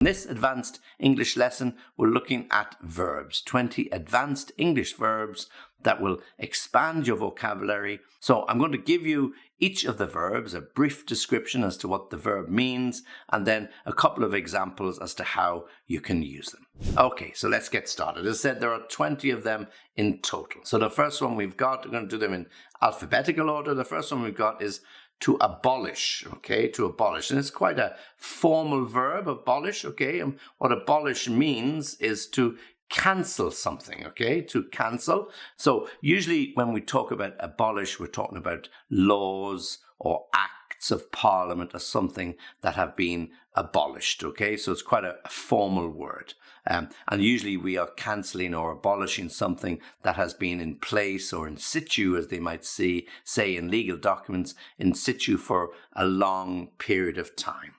In this advanced English lesson, we're looking at verbs, 20 advanced English verbs that will expand your vocabulary. So I'm going to give you each of the verbs, a brief description as to what the verb means, and then a couple of examples as to how you can use them. Okay, so let's get started. As I said, there are 20 of them in total. So the first one we've got, we're going to do them in alphabetical order. The first one we've got is to abolish, okay, to abolish. And it's quite a formal verb, abolish, okay? And what abolish means is to cancel something, okay, to cancel. So usually when we talk about abolish, we're talking about laws or acts of parliament or something that have been abolished, okay? So it's quite a formal word. And usually we are cancelling or abolishing something that has been in place or in situ, as they might say in legal documents, in situ for a long period of time.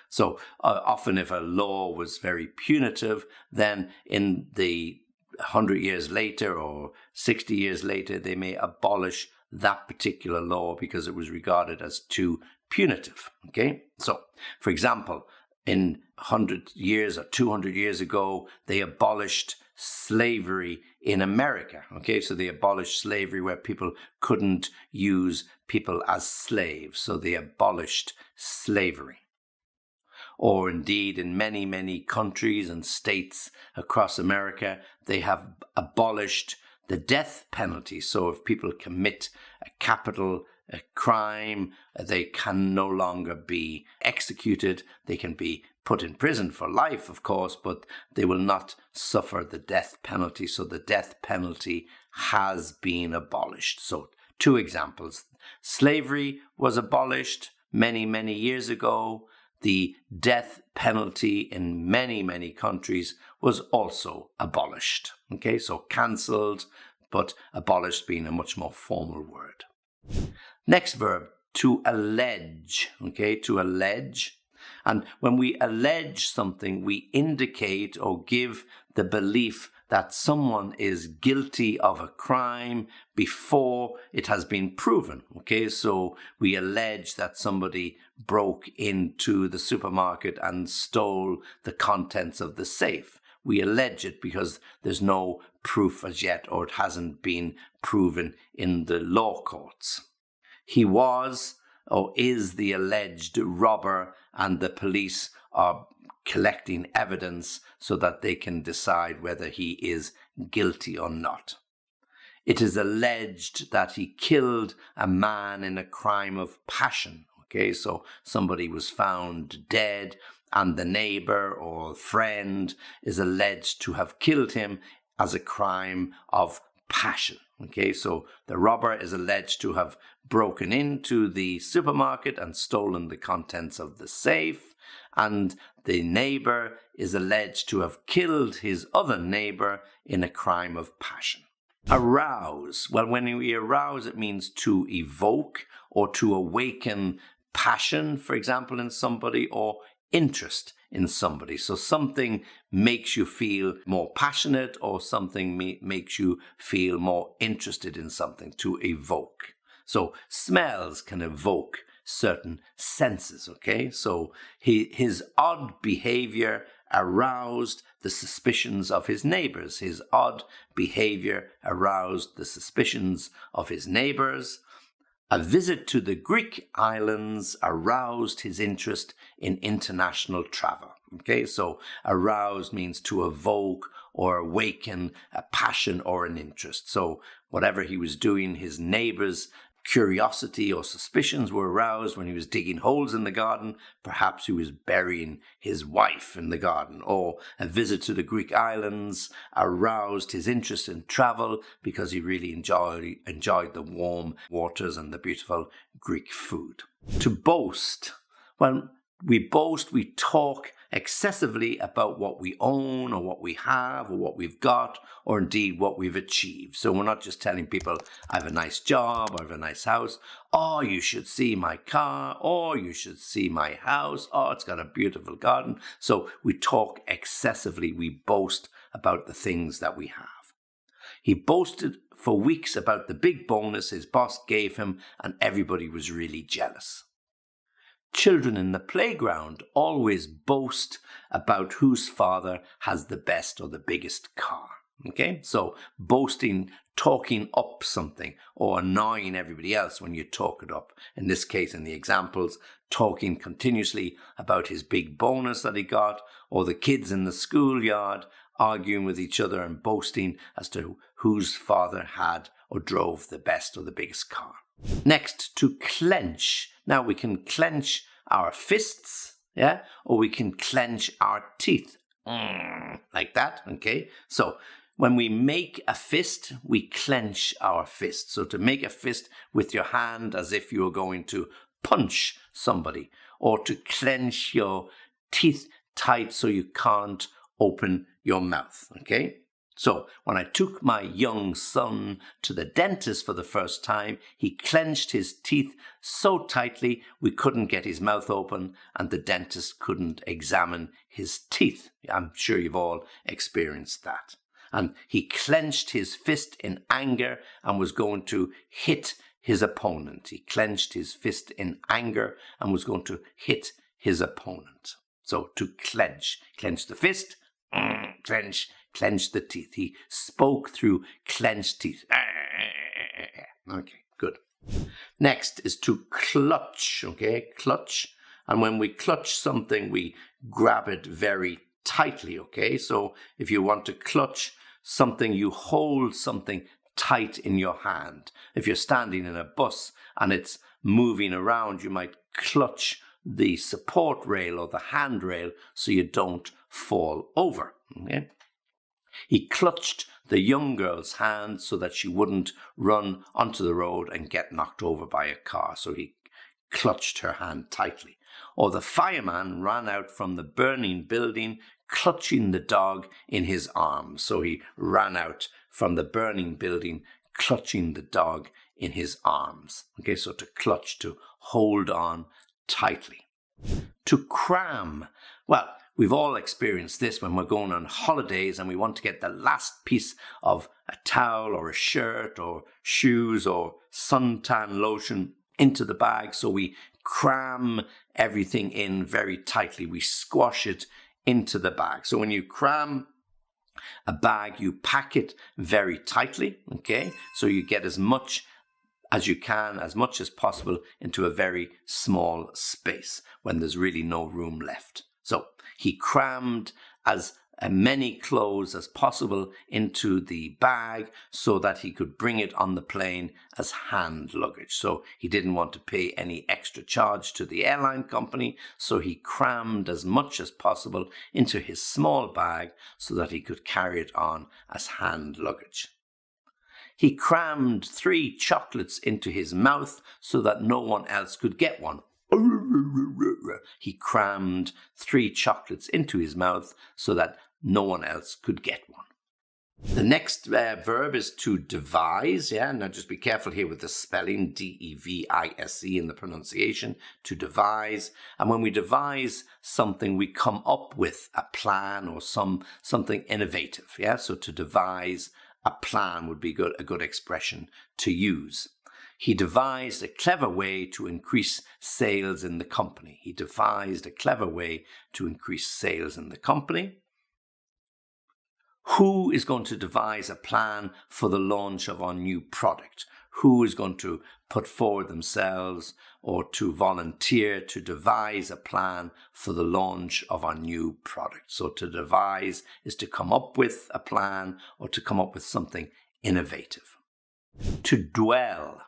So often if a law was very punitive, then in the 100 years later or 60 years later, they may abolish that particular law because it was regarded as too punitive, okay? So, for example, in 100 years or 200 years ago, they abolished slavery in America, okay? So they abolished slavery where people couldn't use people as slaves, so they abolished slavery. Or indeed, in many, many countries and states across America, they have abolished the death penalty. So if people commit a capital crime, they can no longer be executed. They can be put in prison for life, of course, but they will not suffer the death penalty. So the death penalty has been abolished. So two examples. Slavery was abolished many, many years ago. The death penalty in many, many countries was also abolished. Okay, so cancelled, but abolished being a much more formal word. Next verb, to allege. Okay, to allege. And when we allege something, we indicate or give the belief that someone is guilty of a crime before it has been proven. Okay, so we allege that somebody broke into the supermarket and stole the contents of the safe. We allege it because there's no proof as yet, or it hasn't been proven in the law courts. He was or is the alleged robber, and the police are collecting evidence so that they can decide whether he is guilty or not. It is alleged that he killed a man in a crime of passion. Okay, so somebody was found dead and the neighbor or friend is alleged to have killed him as a crime of passion. Okay, so the robber is alleged to have broken into the supermarket and stolen the contents of the safe, and the neighbor is alleged to have killed his other neighbor in a crime of passion. Arouse. Well, when we arouse, it means to evoke or to awaken passion, for example, in somebody, or interest in somebody. So something makes you feel more passionate, or something makes you feel more interested in something, to evoke. So smells can evoke certain senses, okay? So his odd behavior aroused the suspicions of his neighbors. His odd behavior aroused the suspicions of his neighbors. A visit to the Greek islands aroused his interest in international travel. Okay, so arouse means to evoke or awaken a passion or an interest. So whatever he was doing, his neighbors' curiosity or suspicions were aroused when he was digging holes in the garden. Perhaps he was burying his wife in the garden. Or a visit to the Greek islands aroused his interest in travel because he really enjoyed the warm waters and the beautiful Greek food. To boast. Well, we talk excessively about what we own or what we have or what we've got, or indeed what we've achieved. So we're not just telling people, I have a nice job, I have a nice house, or you should see my car, or you should see my house, or it's got a beautiful garden. So we talk excessively, we boast about the things that we have. He boasted for weeks about the big bonus his boss gave him, and everybody was really jealous. Children in the playground always boast about whose father has the best or the biggest car. Okay, so boasting, talking up something or annoying everybody else when you talk it up. In this case, in the examples, talking continuously about his big bonus that he got, or the kids in the schoolyard arguing with each other and boasting as to whose father had or drove the best or the biggest car. Next, to clench. Now we can clench our fists, yeah, or we can clench our teeth, like that, okay? So when we make a fist, we clench our fist. So to make a fist with your hand as if you were going to punch somebody, or to clench your teeth tight so you can't open your mouth, okay? So when I took my young son to the dentist for the first time, he clenched his teeth so tightly we couldn't get his mouth open and the dentist couldn't examine his teeth. I'm sure you've all experienced that. And he clenched his fist in anger and was going to hit his opponent. He clenched his fist in anger and was going to hit his opponent. So to clench the fist, clench the teeth. He spoke through clenched teeth. Okay, good. Next is to clutch, okay, clutch. And when we clutch something, we grab it very tightly, okay? So if you want to clutch something, you hold something tight in your hand. If you're standing in a bus and it's moving around, you might clutch the support rail or the handrail so you don't fall over, okay? He clutched the young girl's hand so that she wouldn't run onto the road and get knocked over by a car. So he clutched her hand tightly. Or the fireman ran out from the burning building, clutching the dog in his arms. So he ran out from the burning building, clutching the dog in his arms. Okay, so to clutch, to hold on tightly. To cram. Well, we've all experienced this when we're going on holidays and we want to get the last piece of a towel or a shirt or shoes or suntan lotion into the bag. So we cram everything in very tightly. We squash it into the bag. So when you cram a bag, you pack it very tightly, okay? So you get as much as you can, as much as possible, into a very small space when there's really no room left. So he crammed as many clothes as possible into the bag so that he could bring it on the plane as hand luggage. So he didn't want to pay any extra charge to the airline company, so he crammed as much as possible into his small bag so that he could carry it on as hand luggage. He crammed 3 chocolates into his mouth so that no one else could get one. He crammed 3 chocolates into his mouth so that no one else could get one. The next verb is to devise. Yeah, now just be careful here with the spelling, D-E-V-I-S-E in the pronunciation, to devise. And when we devise something, we come up with a plan or something innovative. Yeah, so to devise a plan would be a good expression to use. He devised a clever way to increase sales in the company. He devised a clever way to increase sales in the company. Who is going to devise a plan for the launch of our new product? Who is going to put forward themselves or to volunteer to devise a plan for the launch of our new product? So to devise is to come up with a plan or to come up with something innovative. To dwell.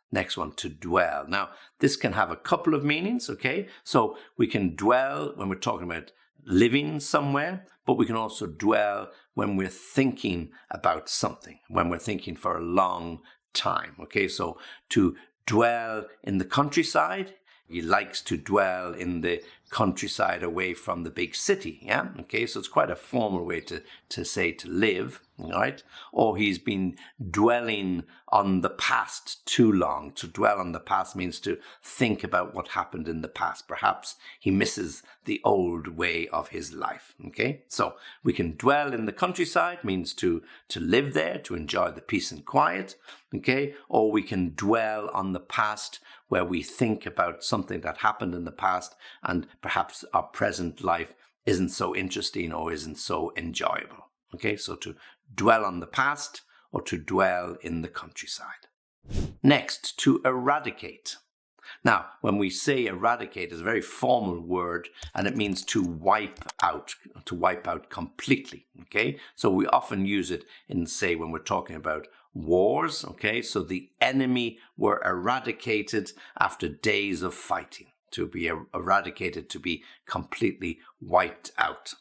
Next one, to dwell. Now, this can have a couple of meanings, okay? So we can dwell when we're talking about living somewhere, but we can also dwell when we're thinking about something, when we're thinking for a long time, okay? So to dwell in the countryside, he likes to dwell in the countryside away from the big city, yeah? Okay, so it's quite a formal way to say to live, all right? Or he's been dwelling on the past too long. To dwell on the past means to think about what happened in the past. Perhaps he misses the old way of his life, okay? So we can dwell in the countryside, means to live there, to enjoy the peace and quiet, okay? Or we can dwell on the past, where we think about something that happened in the past and perhaps our present life isn't so interesting or isn't so enjoyable. Okay, so to dwell on the past or to dwell in the countryside. Next, to eradicate. Now, when we say eradicate, it's a very formal word and it means to wipe out completely. Okay, so we often use it when we're talking about wars. Okay, so the enemy were eradicated after days of fighting. To be eradicated, to be completely wiped out.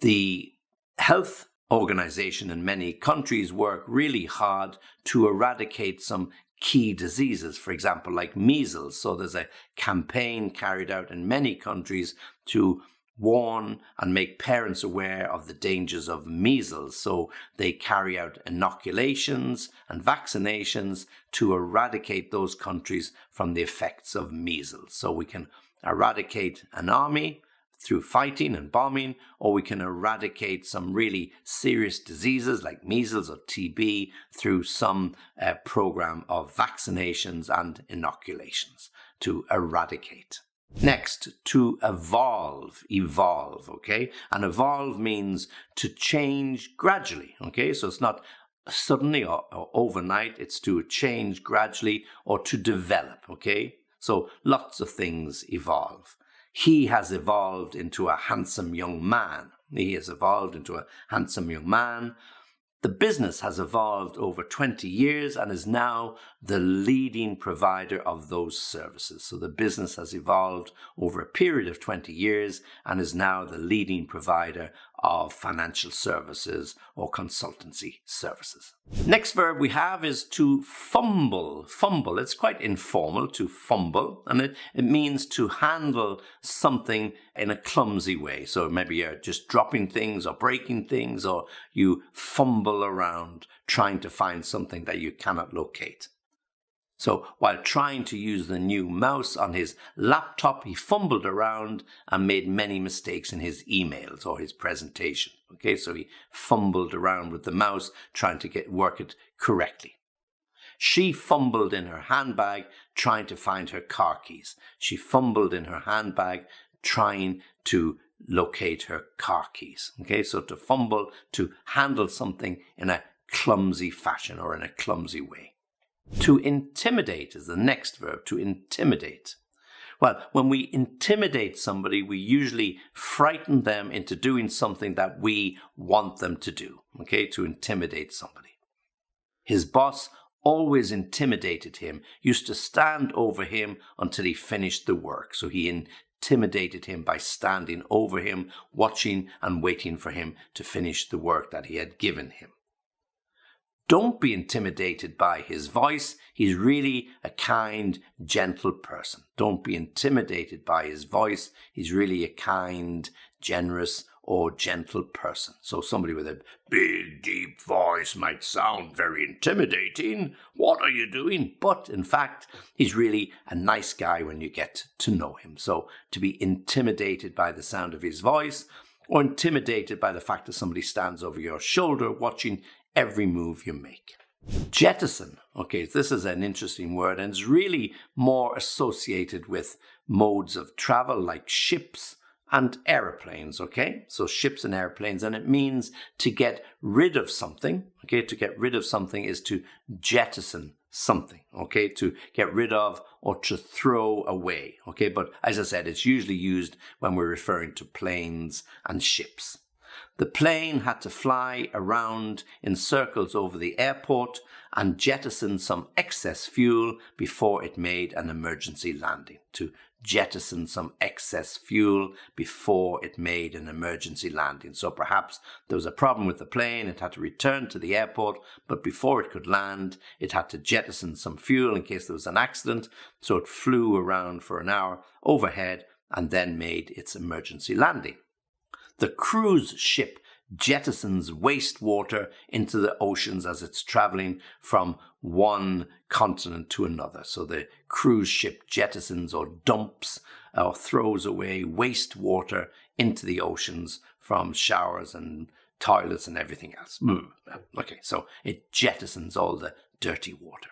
The health organization in many countries work really hard to eradicate some key diseases, for example, like measles. So there's a campaign carried out in many countries to warn and make parents aware of the dangers of measles. So they carry out inoculations and vaccinations to eradicate those countries from the effects of measles. So we can eradicate an army through fighting and bombing, or we can eradicate some really serious diseases like measles or TB through some program of vaccinations and inoculations to eradicate. Next, to evolve, okay? And evolve means to change gradually, okay? So it's not suddenly or overnight, it's to change gradually or to develop, okay? So lots of things evolve. He has evolved into a handsome young man. He has evolved into a handsome young man. The business has evolved over 20 years and is now the leading provider of those services. So the business has evolved over a period of 20 years and is now the leading provider of financial services or consultancy services. Next verb we have is to fumble. Fumble, it's quite informal, to fumble, and it means to handle something in a clumsy way. So maybe you're just dropping things or breaking things, or you fumble around trying to find something that you cannot locate. So while trying to use the new mouse on his laptop, he fumbled around and made many mistakes in his emails or his presentation. Okay, so he fumbled around with the mouse trying to work it correctly. She fumbled in her handbag trying to find her car keys. She fumbled in her handbag trying to locate her car keys. Okay, so to fumble, to handle something in a clumsy fashion or in a clumsy way. To intimidate is the next verb, to intimidate. Well, when we intimidate somebody, we usually frighten them into doing something that we want them to do, okay, to intimidate somebody. His boss always intimidated him, used to stand over him until he finished the work. So he intimidated him by standing over him, watching and waiting for him to finish the work that he had given him. Don't be intimidated by his voice. He's really a kind, gentle person. Don't be intimidated by his voice. He's really a kind, generous, or gentle person. So somebody with a big, deep voice might sound very intimidating. What are you doing? But in fact, he's really a nice guy when you get to know him. So to be intimidated by the sound of his voice, or intimidated by the fact that somebody stands over your shoulder watching every move you make. Jettison. Okay, this is an interesting word and it's really more associated with modes of travel like ships and airplanes, okay? So ships and airplanes, and it means to get rid of something, okay? To get rid of something is to jettison something, okay? To get rid of or to throw away, okay? But as I said, it's usually used when we're referring to planes and ships. The plane had to fly around in circles over the airport and jettison some excess fuel before it made an emergency landing. To jettison some excess fuel before it made an emergency landing. So perhaps there was a problem with the plane, it had to return to the airport, but before it could land, it had to jettison some fuel in case there was an accident. So it flew around for an hour overhead and then made its emergency landing. The cruise ship jettisons wastewater into the oceans as it's traveling from one continent to another. So the cruise ship jettisons or dumps or throws away wastewater into the oceans from showers and toilets and everything else. Okay, so it jettisons all the dirty water.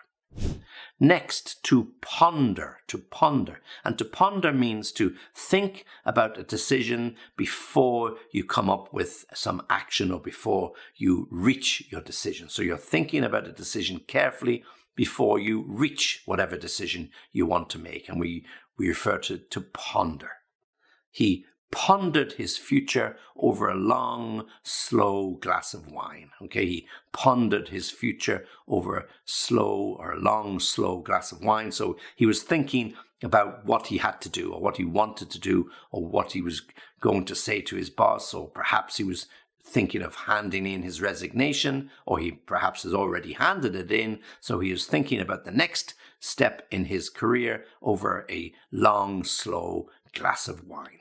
Next, to ponder, to ponder. And to ponder means to think about a decision before you come up with some action or before you reach your decision. So you're thinking about a decision carefully before you reach whatever decision you want to make. And we refer to ponder. He pondered his future over a long, slow glass of wine. Okay, he pondered his future over a long, slow glass of wine. So he was thinking about what he had to do or what he wanted to do or what he was going to say to his boss, or perhaps he was thinking of handing in his resignation, or he perhaps has already handed it in. So he was thinking about the next step in his career over a long, slow glass of wine.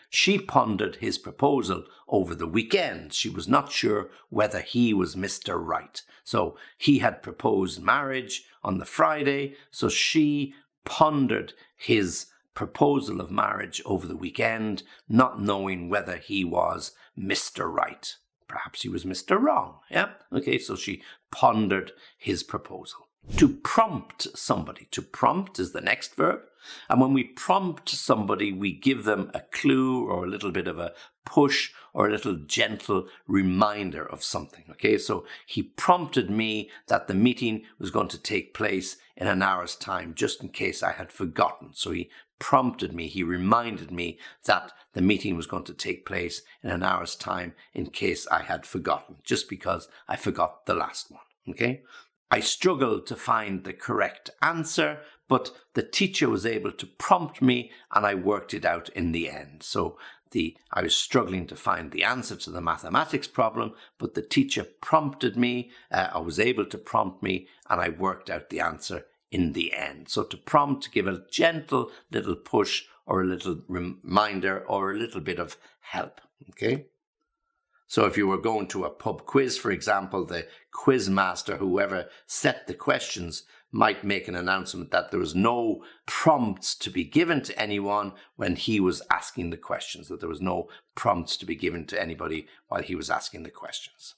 She pondered his proposal over the weekend. She was not sure whether he was Mr. Right. So he had proposed marriage on the Friday, so she pondered his proposal of marriage over the weekend, not knowing whether he was Mr. Right. Perhaps he was Mr. Wrong. Yeah? Okay, so she pondered his proposal. To prompt somebody. To prompt is the next verb. And when we prompt somebody, we give them a clue or a little bit of a push or a little gentle reminder of something. Okay, so he prompted me that the meeting was going to take place in an hour's time, just in case I had forgotten. So he prompted me, he reminded me that the meeting was going to take place in an hour's time in case I had forgotten, just because I forgot the last one. Okay. I struggled to find the correct answer, but the teacher was able to prompt me and I worked it out in the end. So I was struggling to find the answer to the mathematics problem, but the teacher prompted me, I was able to prompt me, and I worked out the answer in the end. So to prompt, to give a gentle little push or a little reminder or a little bit of help. Okay. So if you were going to a pub quiz, for example, the quiz master, whoever set the questions, might make an announcement that there was no prompts to be given to anyone when he was asking the questions, that there was no prompts to be given to anybody while he was asking the questions.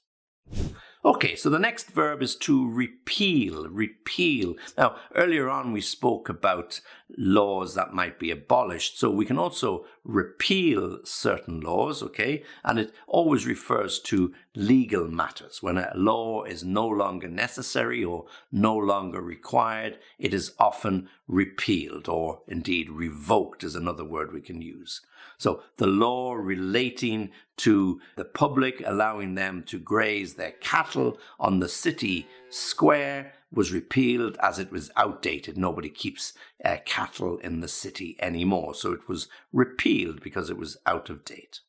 Okay, so the next verb is to repeal, repeal. Now, earlier on we spoke about laws that might be abolished, so we can also repeal certain laws, okay? And it always refers to legal matters. When a law is no longer necessary or no longer required, it is often repealed, or indeed revoked is another word we can use. So the law relating to the public, allowing them to graze their cattle on the city square, was repealed as it was outdated. Nobody keeps cattle in the city anymore. So it was repealed because it was out of date.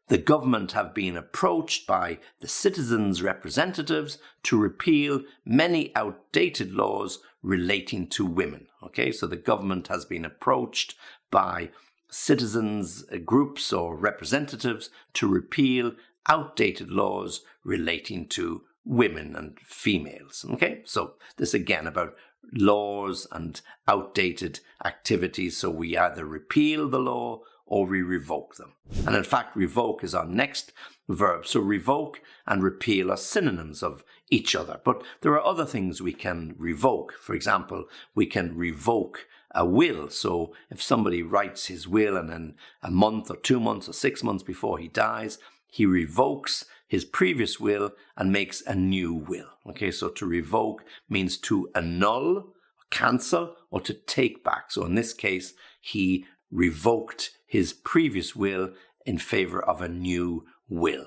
The government have been approached by the citizens' representatives to repeal many outdated laws relating to women. Okay, so the government has been approached by citizens groups or representatives to repeal outdated laws relating to women and females. Okay, so this again about laws and outdated activities. So we either repeal the law or we revoke them. And in fact, revoke is our next verb. So revoke and repeal are synonyms of each other. But there are other things we can revoke. For example, we can revoke a will. So if somebody writes his will and then a month or 2 months or 6 months before he dies, he revokes his previous will and makes a new will. Okay, so to revoke means to annul, cancel, or to take back. So in this case, he revoked his previous will in favor of a new will.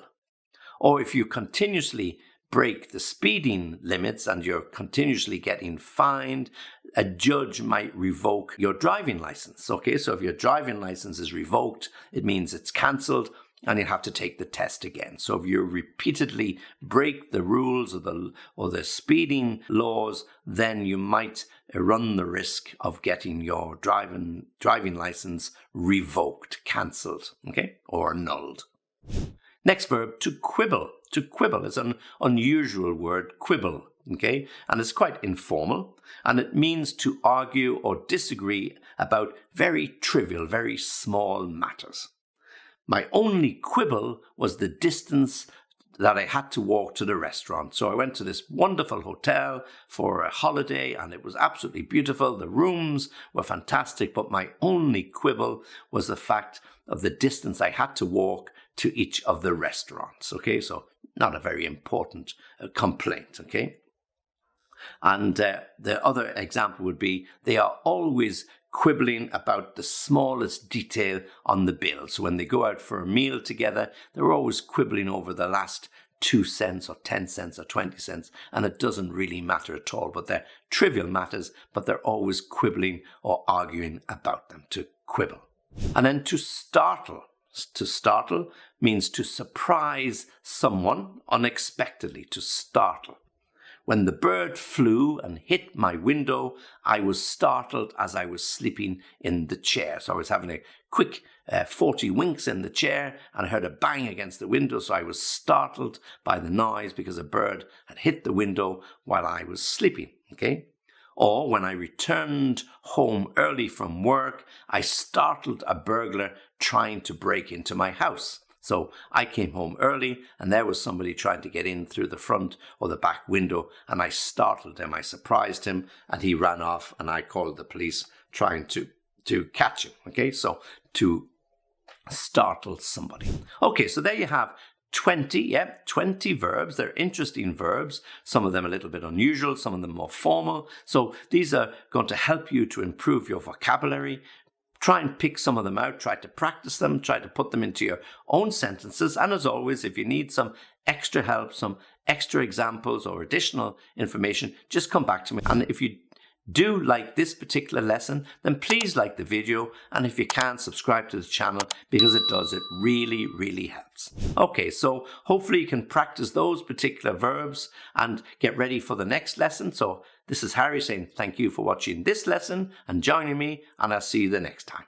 Or if you continuously break the speeding limits and you're continuously getting fined, a judge might revoke your driving license. Okay, so if your driving license is revoked, it means it's cancelled and you have to take the test again. So if you repeatedly break the rules or the speeding laws, then you might run the risk of getting your driving license revoked, cancelled, okay, or annulled. Next verb, to quibble. To quibble is an unusual word, quibble, okay, and it's quite informal, and it means to argue or disagree about very trivial, very small matters. My only quibble was the distance that I had to walk to the restaurant. So I went to this wonderful hotel for a holiday, and it was absolutely beautiful. The rooms were fantastic, but my only quibble was the fact of the distance I had to walk to each of the restaurants. Okay, so not a very important complaint. Okay. And the other example would be they are always quibbling about the smallest detail on the bill. So when they go out for a meal together, they're always quibbling over the last 2 cents or 10 cents or 20 cents, and it doesn't really matter at all. But they're trivial matters, but they're always quibbling or arguing about them, to quibble. And then to startle. To startle means to surprise someone unexpectedly, to startle. When the bird flew and hit my window, I was startled as I was sleeping in the chair. So I was having a quick 40 winks in the chair, and I heard a bang against the window. So I was startled by the noise because a bird had hit the window while I was sleeping. Okay. Or when I returned home early from work, I startled a burglar trying to break into my house. So I came home early, and there was somebody trying to get in through the front or the back window, and I startled him. I surprised him, and he ran off, and I called the police trying to catch him. Okay, so to startle somebody. Okay, so there you have 20 verbs. They're interesting verbs. Some of them a little bit unusual, some of them more formal. So these are going to help you to improve your vocabulary. Try and pick some of them out, try to practice them, try to put them into your own sentences. And as always, if you need some extra help, some extra examples or additional information, just come back to me. And if you do like this particular lesson, then please like the video. And if you can, subscribe to the channel, because it really, really helps. Okay, so hopefully you can practice those particular verbs and get ready for the next lesson. So this is Harry saying thank you for watching this lesson and joining me, and I'll see you the next time.